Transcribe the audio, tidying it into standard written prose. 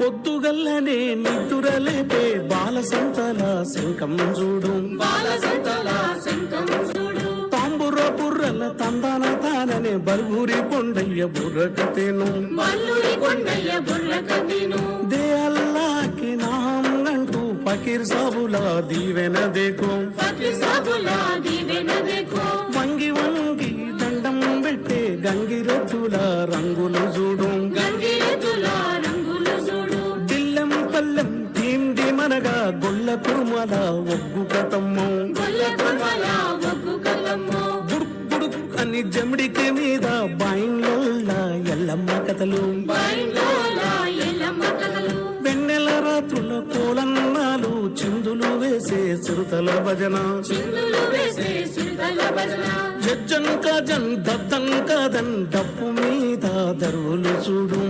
పొద్దుగల్లనే నిద్దురలేపే బాల సంతల శంఖం చూడు తాంబుర బుర్రల తందాన తాననే బల్గూరి కొండయ్య బుర్రకతేను దే అల్లాకి నాం అంటూ ఫకీర్ సాబులా దీవెన దేకో వంగి వంగి దండం పెట్టే గంగిరెద్దుల రంగులు చూడు దిల్లెం పల్లెం తీండి మనగా గొల్ల కురుమల ఒగ్గు కతమ్మం బుడుక్ అని జమిడికి మీద బాయిన్లోళ్ళ ఎల్లమ్మ కథలు వెన్నెల రాత్రుల కోలన్నాలు చిందులు వేసే చిరుతల భజన జజ్జంక జన్ దద్దం కదన్ డప్పు మీద దరువులు చూడు